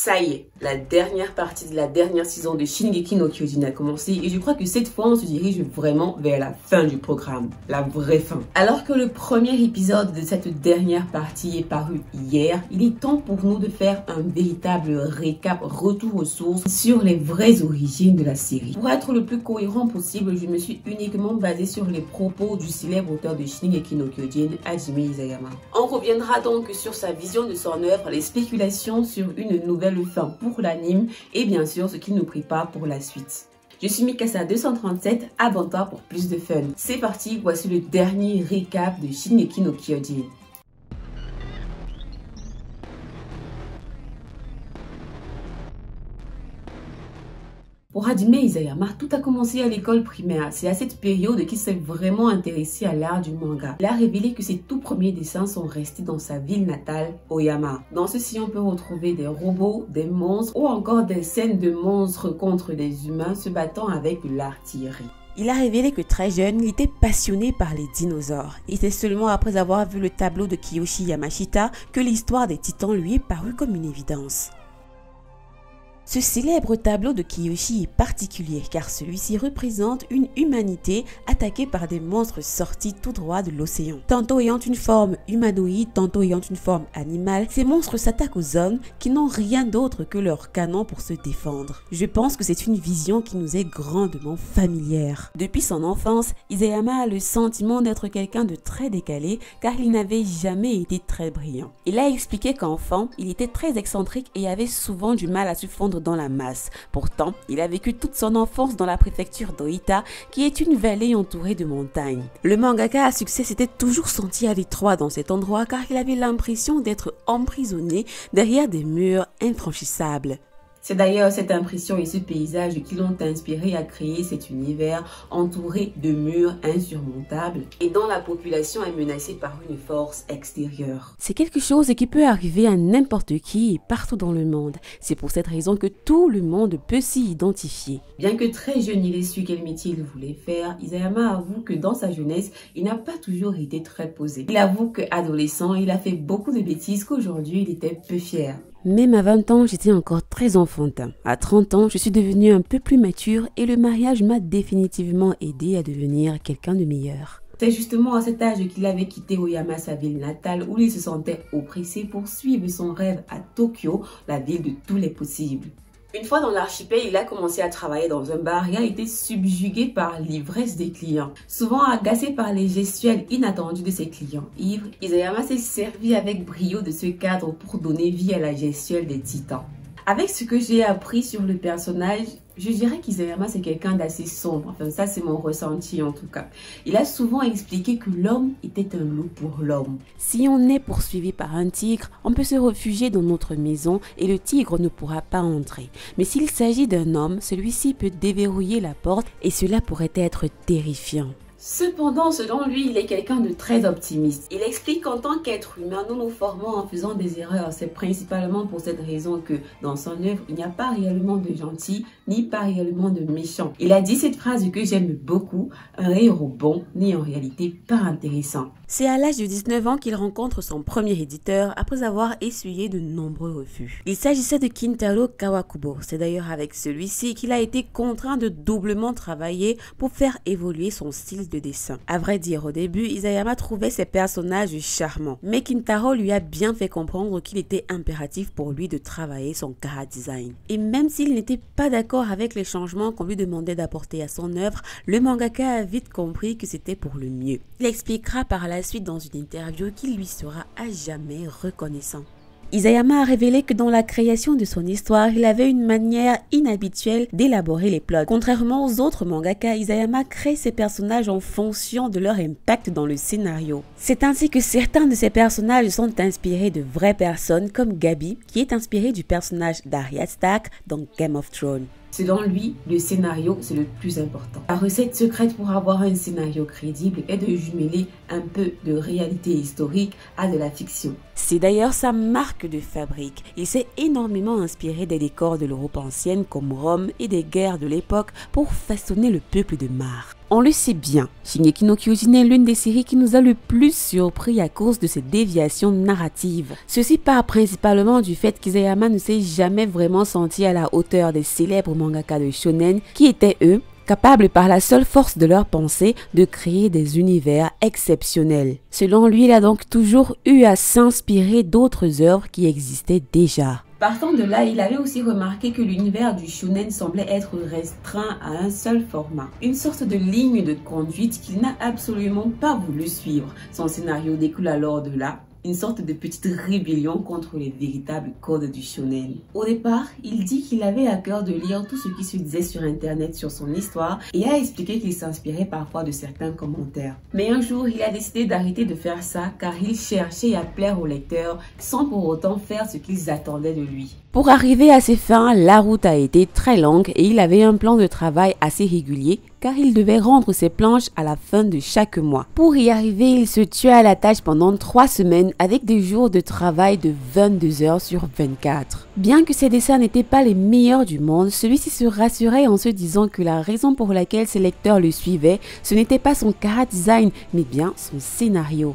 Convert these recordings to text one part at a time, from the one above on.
Ça y est, la dernière partie de la dernière saison de Shingeki no Kyojin a commencé et je crois que cette fois on se dirige vraiment vers la fin du programme, la vraie fin. Alors que le premier épisode de cette dernière partie est paru hier, il est temps pour nous de faire un véritable récap, retour aux sources sur les vraies origines de la série. Pour être le plus cohérent possible, je me suis uniquement basé sur les propos du célèbre auteur de Shingeki no Kyojin, Hajime Isayama. On reviendra donc sur sa vision de son œuvre, les spéculations sur une nouvelle fin pour l'anime et bien sûr ce qui nous prépare pour la suite. Je suis Mikasa237, abonne-toi pour plus de fun. C'est parti, voici le dernier récap de Shingeki no Kyojin. Pour Hajime Isayama, tout a commencé à l'école primaire. C'est à cette période qu'il s'est vraiment intéressé à l'art du manga. Il a révélé que ses tout premiers dessins sont restés dans sa ville natale, Oyama. Dans ceci, on peut retrouver des robots, des monstres ou encore des scènes de monstres contre des humains se battant avec de l'artillerie. Il a révélé que très jeune, il était passionné par les dinosaures. Et c'est seulement après avoir vu le tableau de Kiyoshi Yamashita que l'histoire des titans lui est parue comme une évidence. Ce célèbre tableau de Kiyoshi est particulier car celui-ci représente une humanité attaquée par des monstres sortis tout droit de l'océan. Tantôt ayant une forme humanoïde, tantôt ayant une forme animale, ces monstres s'attaquent aux hommes qui n'ont rien d'autre que leurs canons pour se défendre. Je pense que c'est une vision qui nous est grandement familière. Depuis son enfance, Isayama a le sentiment d'être quelqu'un de très décalé car il n'avait jamais été très brillant. Il a expliqué qu'enfant, il était très excentrique et avait souvent du mal à se fondre dans la masse. Pourtant, il a vécu toute son enfance dans la préfecture d'Oita, qui est une vallée entourée de montagnes. Le mangaka à succès s'était toujours senti à l'étroit dans cet endroit car il avait l'impression d'être emprisonné derrière des murs infranchissables. C'est d'ailleurs cette impression et ce paysage qui l'ont inspiré à créer cet univers entouré de murs insurmontables et dont la population est menacée par une force extérieure. C'est quelque chose qui peut arriver à n'importe qui et partout dans le monde. C'est pour cette raison que tout le monde peut s'y identifier. Bien que très jeune il ait su quel métier il voulait faire, Isayama avoue que dans sa jeunesse, il n'a pas toujours été très posé. Il avoue qu'adolescent, il a fait beaucoup de bêtises qu'aujourd'hui il était peu fier. Même à 20 ans, j'étais encore très enfantin. À 30 ans, je suis devenue un peu plus mature et le mariage m'a définitivement aidé à devenir quelqu'un de meilleur. C'est justement à cet âge qu'il avait quitté Oyama, sa ville natale, où il se sentait oppressé pour suivre son rêve à Tokyo, la ville de tous les possibles. Une fois dans l'archipel, il a commencé à travailler dans un bar et a été subjugué par l'ivresse des clients. Souvent agacé par les gestuels inattendus de ses clients ivres, Isayama s'est servi avec brio de ce cadre pour donner vie à la gestuelle des titans. Avec ce que j'ai appris sur le personnage, je dirais qu'Isayama c'est quelqu'un d'assez sombre, enfin ça c'est mon ressenti en tout cas. Il a souvent expliqué que l'homme était un loup pour l'homme. Si on est poursuivi par un tigre, on peut se réfugier dans notre maison et le tigre ne pourra pas entrer. Mais s'il s'agit d'un homme, celui-ci peut déverrouiller la porte et cela pourrait être terrifiant. Cependant, selon lui, il est quelqu'un de très optimiste. Il explique qu'en tant qu'être humain, nous nous formons en faisant des erreurs. C'est principalement pour cette raison que dans son œuvre, il n'y a pas réellement de gentil, ni pas réellement de méchant. Il a dit cette phrase que j'aime beaucoup, un héros bon n'est en réalité pas intéressant. C'est à l'âge de 19 ans qu'il rencontre son premier éditeur après avoir essuyé de nombreux refus. Il s'agissait de Kintaro Kawakubo. C'est d'ailleurs avec celui-ci qu'il a été contraint de doublement travailler pour faire évoluer son style de dessin. À vrai dire, au début, Isayama trouvait ses personnages charmants, mais Kintaro lui a bien fait comprendre qu'il était impératif pour lui de travailler son chara-design. Et même s'il n'était pas d'accord avec les changements qu'on lui demandait d'apporter à son œuvre, le mangaka a vite compris que c'était pour le mieux. Il expliquera par la suite dans une interview qu'il lui sera à jamais reconnaissant. Isayama a révélé que dans la création de son histoire, il avait une manière inhabituelle d'élaborer les plots. Contrairement aux autres mangaka, Isayama crée ses personnages en fonction de leur impact dans le scénario. C'est ainsi que certains de ses personnages sont inspirés de vraies personnes comme Gabi, qui est inspiré du personnage d'Arya Stark dans Game of Thrones. Selon lui, le scénario, c'est le plus important. La recette secrète pour avoir un scénario crédible est de jumeler un peu de réalité historique à de la fiction. C'est d'ailleurs sa marque de fabrique. Il s'est énormément inspiré des décors de l'Europe ancienne comme Rome et des guerres de l'époque pour façonner le peuple de Mars. On le sait bien, Shingeki no Kyojin est l'une des séries qui nous a le plus surpris à cause de ses déviations narratives. Ceci part principalement du fait qu'Isayama ne s'est jamais vraiment senti à la hauteur des célèbres mangaka de shonen qui étaient eux, capables par la seule force de leur pensée de créer des univers exceptionnels. Selon lui, il a donc toujours eu à s'inspirer d'autres œuvres qui existaient déjà. Partant de là, il avait aussi remarqué que l'univers du shonen semblait être restreint à un seul format, une sorte de ligne de conduite qu'il n'a absolument pas voulu suivre. Son scénario découle alors de là, une sorte de petite rébellion contre les véritables codes du shonen. Au départ, il dit qu'il avait à cœur de lire tout ce qui se disait sur internet sur son histoire et a expliqué qu'il s'inspirait parfois de certains commentaires. Mais un jour, il a décidé d'arrêter de faire ça car il cherchait à plaire aux lecteurs sans pour autant faire ce qu'ils attendaient de lui. Pour arriver à ses fins, la route a été très longue et il avait un plan de travail assez régulier car il devait rendre ses planches à la fin de chaque mois. Pour y arriver, il se tuait à la tâche pendant 3 semaines avec des jours de travail de 22 heures sur 24. Bien que ses dessins n'étaient pas les meilleurs du monde, celui-ci se rassurait en se disant que la raison pour laquelle ses lecteurs le suivaient, ce n'était pas son chara-design, mais bien son scénario.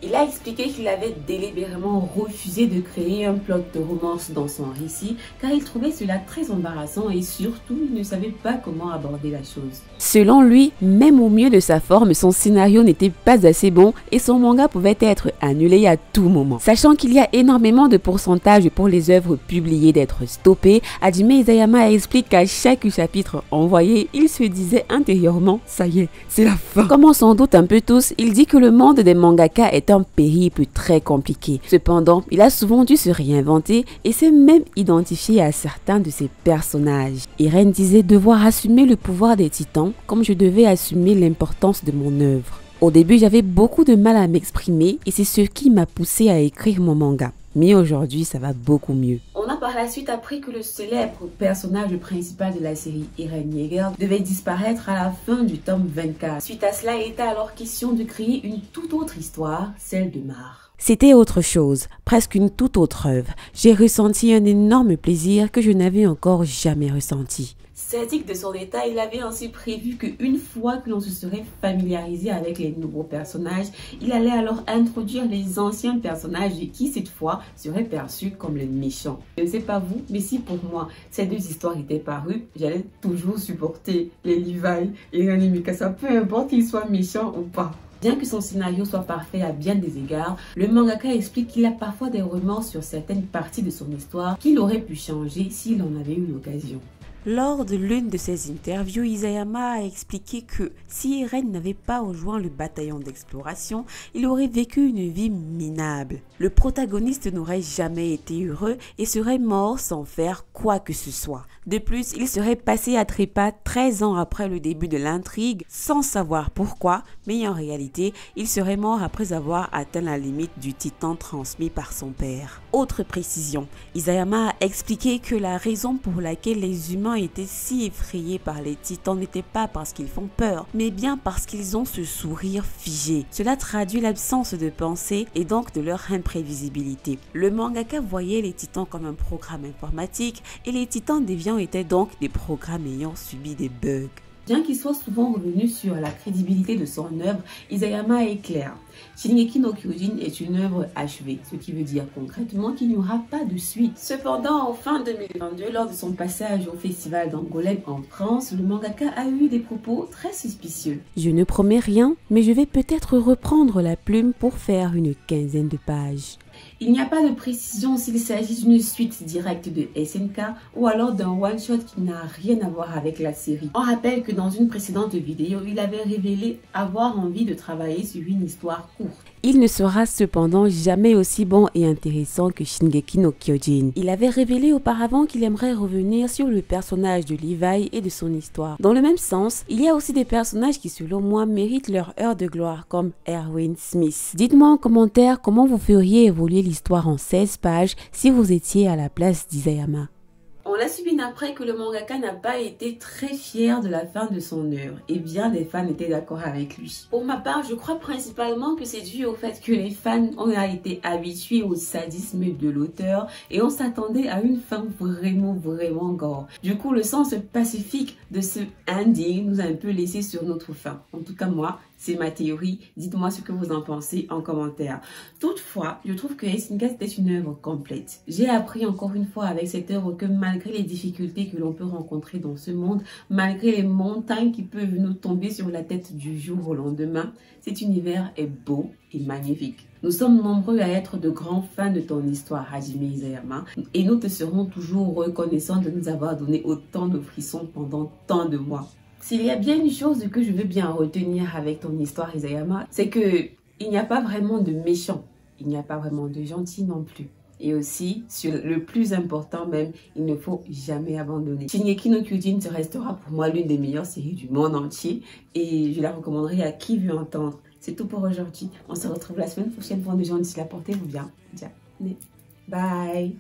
Il a expliqué qu'il avait délibérément refusé de créer un plot de romance dans son récit car il trouvait cela très embarrassant et surtout il ne savait pas comment aborder la chose. Selon lui, même au mieux de sa forme, son scénario n'était pas assez bon et son manga pouvait être annulé à tout moment. Sachant qu'il y a énormément de pourcentage pour les œuvres publiées d'être stoppées, Hajime Isayama explique qu'à chaque chapitre envoyé, il se disait intérieurement « ça y est, c'est la fin ». Comme on s'en doute un peu tous, il dit que le monde des mangakas est un périple très compliqué. Cependant, il a souvent dû se réinventer et s'est même identifié à certains de ses personnages. Eren disait devoir assumer le pouvoir des titans comme je devais assumer l'importance de mon œuvre. Au début, j'avais beaucoup de mal à m'exprimer et c'est ce qui m'a poussé à écrire mon manga. Mais aujourd'hui, ça va beaucoup mieux. On a par la suite appris que le célèbre personnage principal de la série, Eren Yeager, devait disparaître à la fin du tome 24. Suite à cela, il était alors question de créer une toute autre histoire, celle de Mar. C'était autre chose, presque une toute autre œuvre. J'ai ressenti un énorme plaisir que je n'avais encore jamais ressenti. Sadique de son état, il avait ainsi prévu qu'une fois que l'on se serait familiarisé avec les nouveaux personnages, il allait alors introduire les anciens personnages qui, cette fois, seraient perçus comme les méchants. Je ne sais pas vous, mais si pour moi, ces deux histoires étaient parues, j'allais toujours supporter les Levi et Eren et Mikasa, peu importe qu'ils soient méchants ou pas. Bien que son scénario soit parfait à bien des égards, le mangaka explique qu'il a parfois des remords sur certaines parties de son histoire qu'il aurait pu changer s'il en avait eu l'occasion. Lors de l'une de ses interviews, Isayama a expliqué que si Eren n'avait pas rejoint le bataillon d'exploration, il aurait vécu une vie minable. Le protagoniste n'aurait jamais été heureux et serait mort sans faire quoi que ce soit. De plus, il serait passé à trépas 13 ans après le début de l'intrigue, sans savoir pourquoi, mais en réalité, il serait mort après avoir atteint la limite du titan transmis par son père. Autre précision, Isayama a expliqué que la raison pour laquelle les humains étaient si effrayés par les titans n'était pas parce qu'ils font peur, mais bien parce qu'ils ont ce sourire figé. Cela traduit l'absence de pensée et donc de leur imprévisibilité. Le mangaka voyait les titans comme un programme informatique et les titans déviants étaient donc des programmes ayant subi des bugs. Bien qu'il soit souvent revenu sur la crédibilité de son œuvre, Isayama est clair. Shingeki no Kyojin est une œuvre achevée, ce qui veut dire concrètement qu'il n'y aura pas de suite. Cependant, en fin 2022, lors de son passage au festival d'Angoulême en France, le mangaka a eu des propos très suspicieux. Je ne promets rien, mais je vais peut-être reprendre la plume pour faire une 15aine de pages. Il n'y a pas de précision s'il s'agit d'une suite directe de SNK ou alors d'un one-shot qui n'a rien à voir avec la série. On rappelle que dans une précédente vidéo, il avait révélé avoir envie de travailler sur une histoire courte. Il ne sera cependant jamais aussi bon et intéressant que Shingeki no Kyojin. Il avait révélé auparavant qu'il aimerait revenir sur le personnage de Levi et de son histoire. Dans le même sens, il y a aussi des personnages qui selon moi méritent leur heure de gloire comme Erwin Smith. Dites-moi en commentaire comment vous feriez évoluer l'histoire en 16 pages si vous étiez à la place d'Isayama. On a subi une après que le mangaka n'a pas été très fier de la fin de son œuvre et bien des fans étaient d'accord avec lui. Pour ma part, je crois principalement que c'est dû au fait que les fans ont été habitués au sadisme de l'auteur et on s'attendait à une fin vraiment gore. Du coup, le sens pacifique de ce ending nous a un peu laissé sur notre faim. En tout cas, moi, c'est ma théorie. Dites-moi ce que vous en pensez en commentaire. Toutefois, je trouve que Ace in Cats est une œuvre complète. J'ai appris encore une fois avec cette œuvre que malgré les difficultés que l'on peut rencontrer dans ce monde, malgré les montagnes qui peuvent nous tomber sur la tête du jour au lendemain, cet univers est beau et magnifique. Nous sommes nombreux à être de grands fans de ton histoire, Hajime Isayama, et nous te serons toujours reconnaissants de nous avoir donné autant de frissons pendant tant de mois. S'il y a bien une chose que je veux bien retenir avec ton histoire, Isayama, c'est que il n'y a pas vraiment de méchants, il n'y a pas vraiment de gentils non plus. Et aussi, sur le plus important même, il ne faut jamais abandonner. Shingeki no Kyojin restera pour moi l'une des meilleures séries du monde entier et je la recommanderai à qui veut entendre. C'est tout pour aujourd'hui. On se retrouve la semaine prochaine pour une journée. D'ici là, portez-vous bien. Bye.